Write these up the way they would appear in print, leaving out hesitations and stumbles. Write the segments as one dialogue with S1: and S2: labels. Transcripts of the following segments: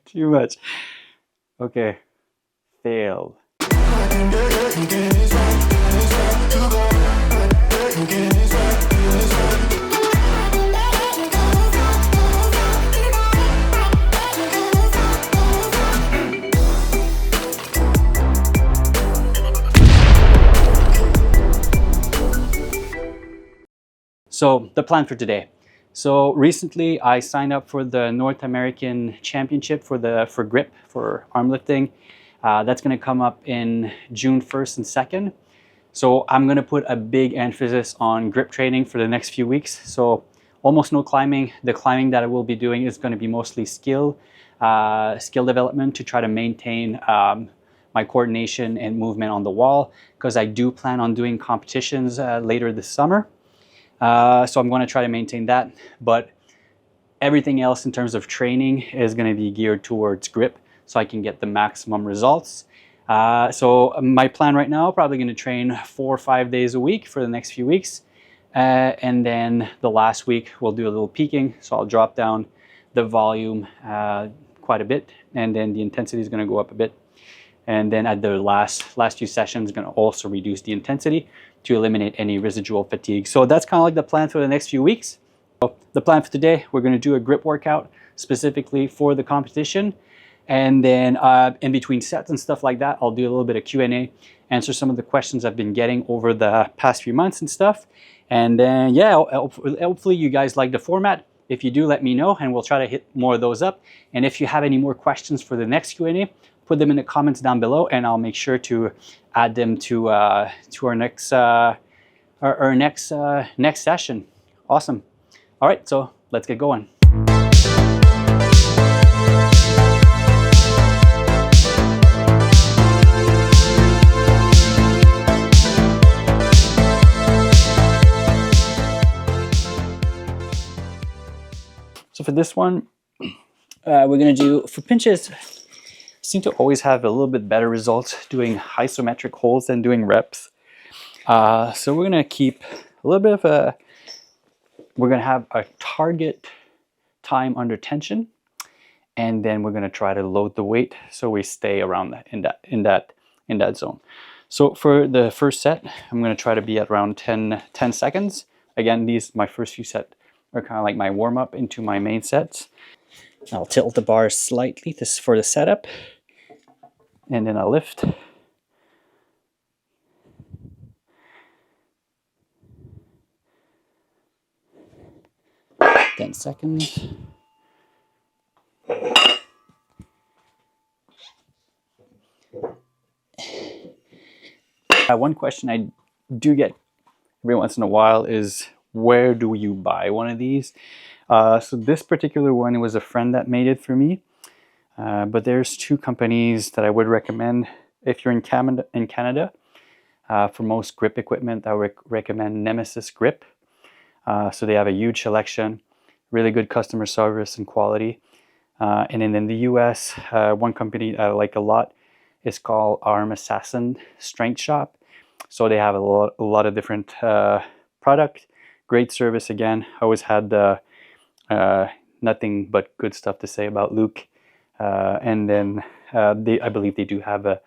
S1: Too much. Okay, failed. So the plan for today. So recently I signed up for the North American Championship for grip, for arm lifting. That's going to come up in June 1st and 2nd. So I'm going to put a big emphasis on grip training for the next few weeks. So almost no climbing. The climbing that I will be doing is going to be mostly skill development to try to maintain my coordination and movement on the wall, because I do plan on doing competitions later this summer. So I'm going to try to maintain that, but everything else in terms of training is going to be geared towards grip so I can get the maximum results. So my plan right now, probably going to train 4 or 5 days a week for the next few weeks. And then the last week we'll do a little peaking. So I'll drop down the volume quite a bit, and then the intensity is going to go up a bit. And then at the last few sessions, going to also reduce the intensity to eliminate any residual fatigue. So that's kind of like the plan for the next few weeks. So the plan for today, we're going to do a grip workout specifically for the competition. And then in between sets and stuff like that, I'll do a little bit of Q&A, answer some of the questions I've been getting over the past few months and stuff. And then, yeah, hopefully you guys like the format. If you do, let me know, and we'll try to hit more of those up. And if you have any more questions for the next Q&A, put them in the comments down below, and I'll make sure to add them to our next next session. Awesome. All right, so let's get going. So for this one, we're going to do, for pinches, seem to always have a little bit better results doing isometric holds than doing reps. So we're going to keep a little bit of we're going to have a target time under tension, and then we're going to try to load the weight so we stay around that, in that zone. So for the first set, I'm going to try to be at around 10 seconds. Again, my first few sets are kind of like my warm-up into my main sets. I'll tilt the bar slightly for the setup, and then I'll lift. Ten seconds. One question I do get every once in a while is, where do you buy one of these? So this particular one, it was a friend that made it for me. But there's 2 companies that I would recommend if you're in Canada. For most grip equipment, I would recommend Nemesis Grip. So they have a huge selection, really good customer service and quality. And then in the US, one company I like a lot is called Arm Assassin Strength Shop. So they have a lot of different product, great service. Again, I always had nothing but good stuff to say about Luke. And then I believe they do have a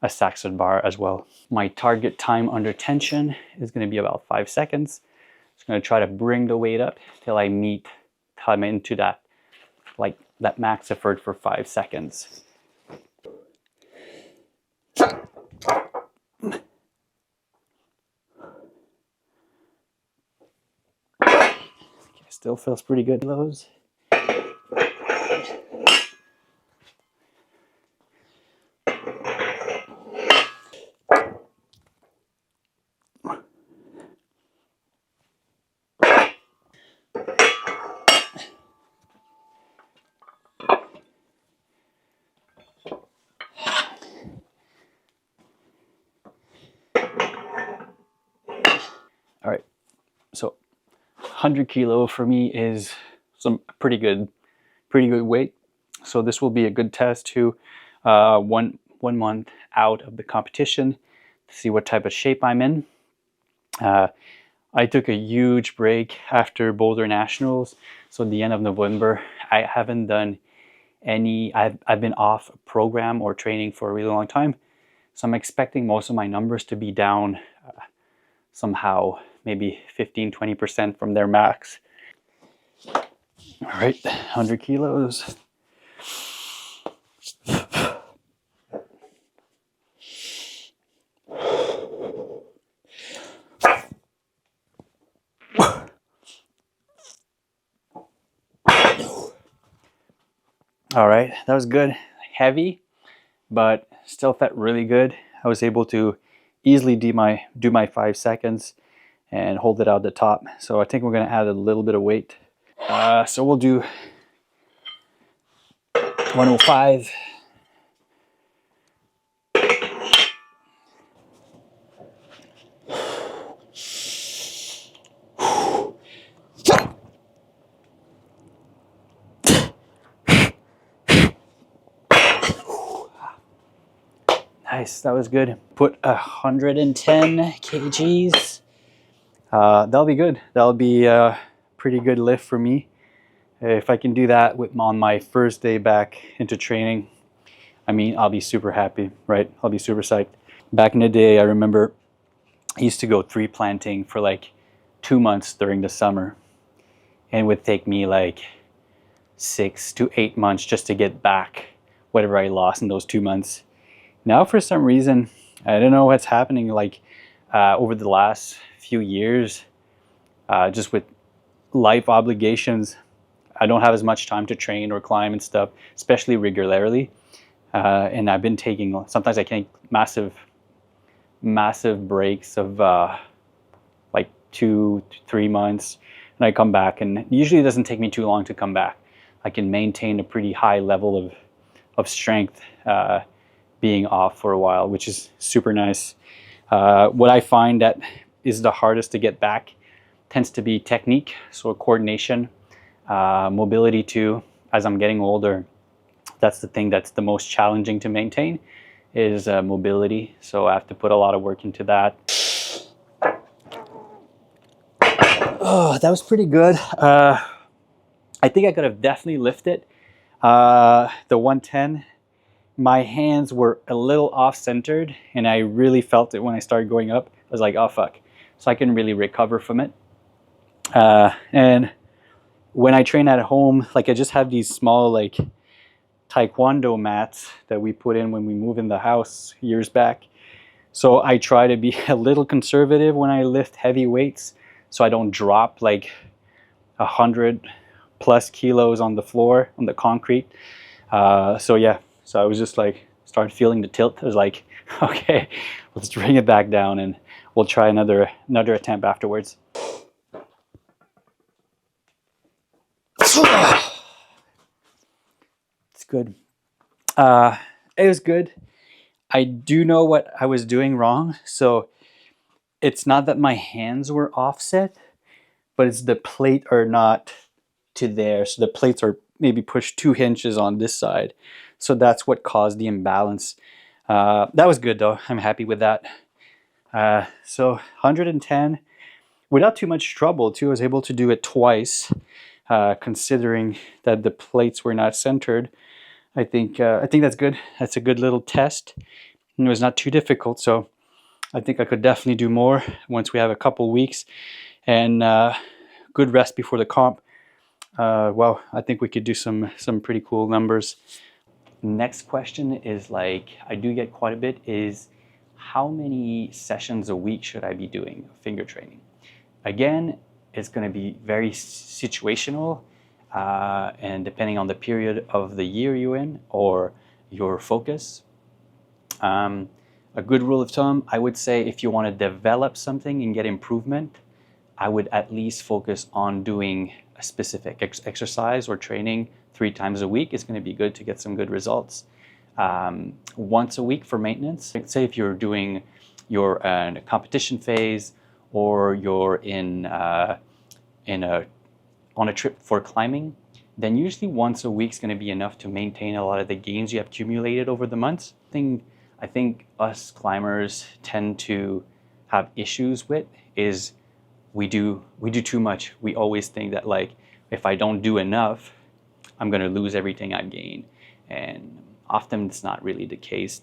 S1: Saxon bar as well. My target time under tension is going to be about 5 seconds. Just going to try to bring the weight up till I'm into that, like that max effort for 5 seconds. Okay, still feels pretty good, those. All right, so 100 kilo for me is some pretty good weight. So this will be a good test to 1 month out of the competition to see what type of shape I'm in. I took a huge break after Boulder Nationals, so at the end of November. I haven't done I've been off program or training for a really long time, so I'm expecting most of my numbers to be down somehow, maybe 15-20% from their max. All right, 100 kilos. All right, that was good. Heavy, but still felt really good. I was able to easily do my 5 seconds and hold it out at the top. So I think we're gonna add a little bit of weight. So we'll do 105. Nice, that was good. Put 110 kgs. That'll be good. That'll be a pretty good lift for me. If I can do that on my first day back into training, I mean, I'll be super happy, right? I'll be super psyched. Back in the day, I remember I used to go tree planting for like 2 months during the summer. And it would take me like 6 to 8 months just to get back whatever I lost in those 2 months. Now, for some reason, I don't know what's happening, like over the last few years, just with life obligations, I don't have as much time to train or climb and stuff, especially regularly. And I've been taking, sometimes I take massive breaks of like 2 to 3 months, and I come back, and usually it doesn't take me too long to come back. I can maintain a pretty high level of strength being off for a while, which is super nice. What I find that is the hardest to get back tends to be technique, so coordination, mobility too. As I'm getting older, that's the thing that's the most challenging to maintain, is mobility. So I have to put a lot of work into that. Oh, that was pretty good. I think I could have definitely lifted the 110. My hands were a little off-centered, and I really felt it when I started going up. I was like, oh fuck. So I can really recover from it. And when I train at home, like I just have these small like taekwondo mats that we put in when we moved in the house years back. So I try to be a little conservative when I lift heavy weights, so I don't drop like 100+ kilos on the floor, on the concrete. So yeah, so I was just like, started feeling the tilt. I was like, okay, let's bring it back down, and we'll try another attempt afterwards. It's good. It was good. I do know what I was doing wrong. So it's not that my hands were offset, but it's the plate are not to there. So the plates are maybe pushed 2 inches on this side. So that's what caused the imbalance. That was good though. I'm happy with that. So 110 without too much trouble too. I was able to do it twice, considering that the plates were not centered. I think that's good. That's a good little test. And it was not too difficult, so I think I could definitely do more once we have a couple weeks and good rest before the comp. Well, I think we could do some pretty cool numbers. Next question is, like, I do get quite a bit, is how many sessions a week should I be doing finger training? Again, it's going to be very situational. And depending on the period of the year you're in or your focus. A good rule of thumb, I would say, if you want to develop something and get improvement, I would at least focus on doing a specific exercise or training 3 times a week. It's going to be good to get some good results. Once a week for maintenance. Say if you're doing your competition phase, or you're on a trip for climbing, then usually once a week is going to be enough to maintain a lot of the gains you have accumulated over the months. I think us climbers tend to have issues with is we do too much. We always think that, like, if I don't do enough, I'm going to lose everything I've gained. and often it's not really the case.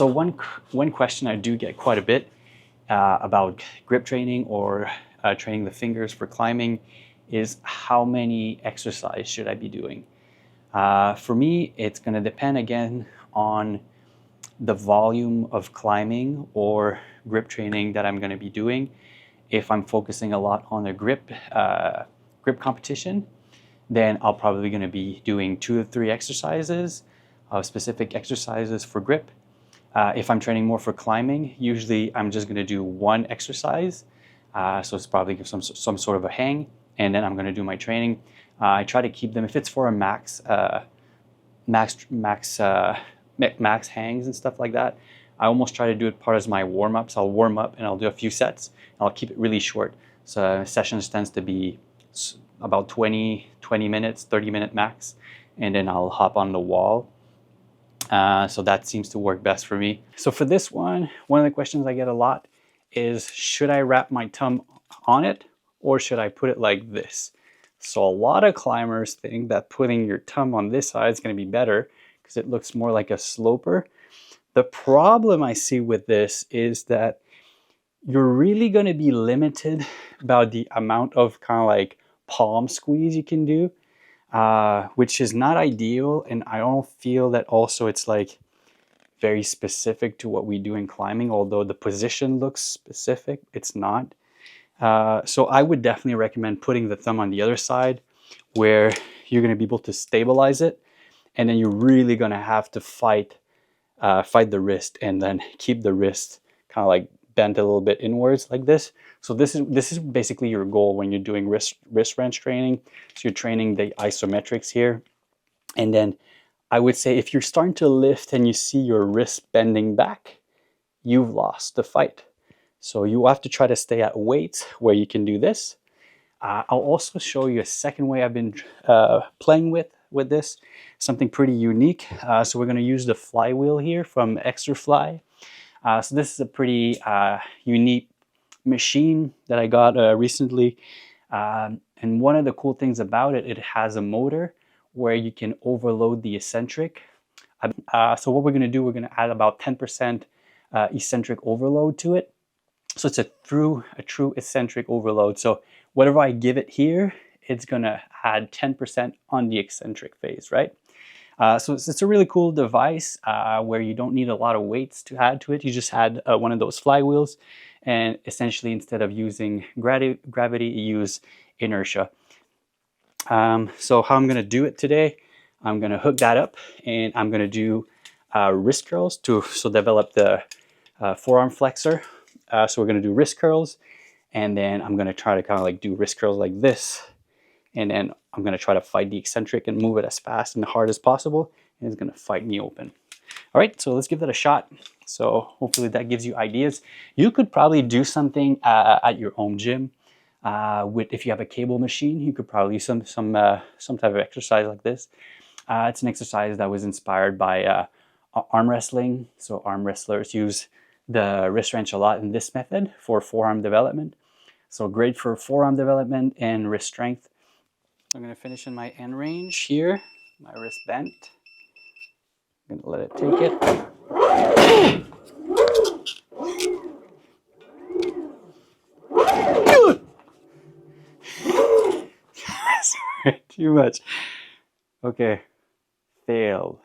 S1: So one question I do get quite a bit about grip training or training the fingers for climbing is how many exercises should I be doing? For me, it's going to depend again on the volume of climbing or grip training that I'm going to be doing. If I'm focusing a lot on a grip competition, then I'll probably going to be doing 2 to 3 exercises, specific exercises for grip. If I'm training more for climbing, usually I'm just going to do 1 exercise. So it's probably some sort of a hang, and then I'm going to do my training. I try to keep them, if it's for a max hangs and stuff like that, I almost try to do it part as my warm-ups. I'll warm up and I'll do a few sets, and I'll keep it really short. So sessions tends to be about 20 minutes, 30-minute max, and then I'll hop on the wall. So that seems to work best for me. So for this one of the questions I get a lot is, should I wrap my thumb on it or should I put it like this? So a lot of climbers think that putting your thumb on this side is going to be better because it looks more like a sloper. The problem I see with this is that you're really going to be limited about the amount of kind of like palm squeeze you can do. Which is not ideal, and I don't feel that also it's like very specific to what we do in climbing, although the position looks specific, it's not. So I would definitely recommend putting the thumb on the other side where you're going to be able to stabilize it, and then you're really going to have to fight the wrist and then keep the wrist kind of like bent a little bit inwards like this. So this is basically your goal when you're doing wrist wrench training. So you're training the isometrics here. And then I would say if you're starting to lift and you see your wrist bending back, you've lost the fight. So you have to try to stay at weights where you can do this. I'll also show you a second way I've been playing with this, something pretty unique. So we're going to use the flywheel here from Xterfly. So this is a pretty unique machine that I got recently, and one of the cool things about it, it has a motor where you can overload the eccentric. So what we're going to do, we're going to add about 10% eccentric overload to it. So it's a true eccentric overload. So whatever I give it here, it's gonna add 10% on the eccentric phase, right? So it's a really cool device where you don't need a lot of weights to add to it. You just add one of those flywheels, and essentially instead of using gravity, you use inertia. So how I'm gonna do it today, I'm gonna hook that up and I'm gonna do wrist curls to develop the forearm flexor. So we're gonna do wrist curls, and then I'm gonna try to kind of like do wrist curls like this, and then I'm gonna try to fight the eccentric and move it as fast and hard as possible, and it's gonna fight me open. All right, so let's give that a shot. So hopefully that gives you ideas. You could probably do something at your own gym. If you have a cable machine, you could probably do some type of exercise like this. It's an exercise that was inspired by arm wrestling. So arm wrestlers use the wrist wrench a lot in this method for forearm development. So great for forearm development and wrist strength. I'm going to finish in my end range here, my wrist bent. I'm going to let it take it. Sorry, too much. Okay, failed.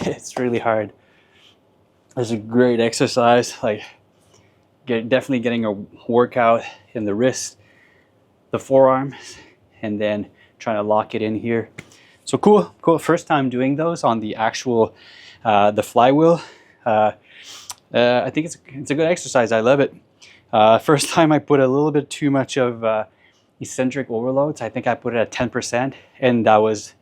S1: It's really hard. It's a great exercise, like definitely getting a workout in the wrist, the forearm, and then trying to lock it in here. So cool. First time doing those on the actual the flywheel. I think it's a good exercise. I love it. First time I put a little bit too much of eccentric overloads. I think I put it at 10%, and that was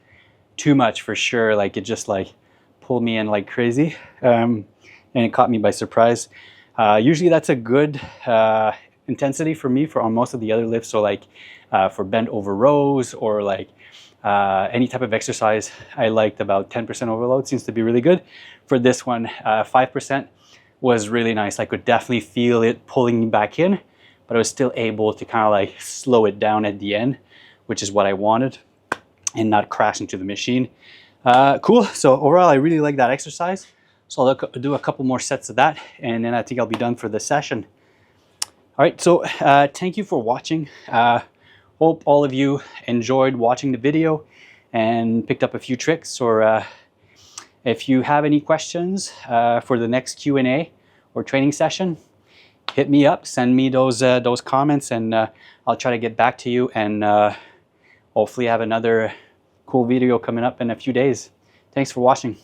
S1: too much for sure. Like it just like pulled me in like crazy, and it caught me by surprise. Usually that's a good intensity for me on most of the other lifts. So like for bent over rows or like any type of exercise, I liked about 10% overload. Seems to be really good. For this one, 5% was really nice. I could definitely feel it pulling me back in, but I was still able to kind of like slow it down at the end, which is what I wanted, and not crash into the machine. Cool. So overall, I really like that exercise. So I'll do a couple more sets of that, and then I think I'll be done for the session. All right, so thank you for watching. Hope all of you enjoyed watching the video and picked up a few tricks. Or if you have any questions for the next Q&A or training session, hit me up, send me those comments, and I'll try to get back to you, and hopefully have another cool video coming up in a few days. Thanks for watching.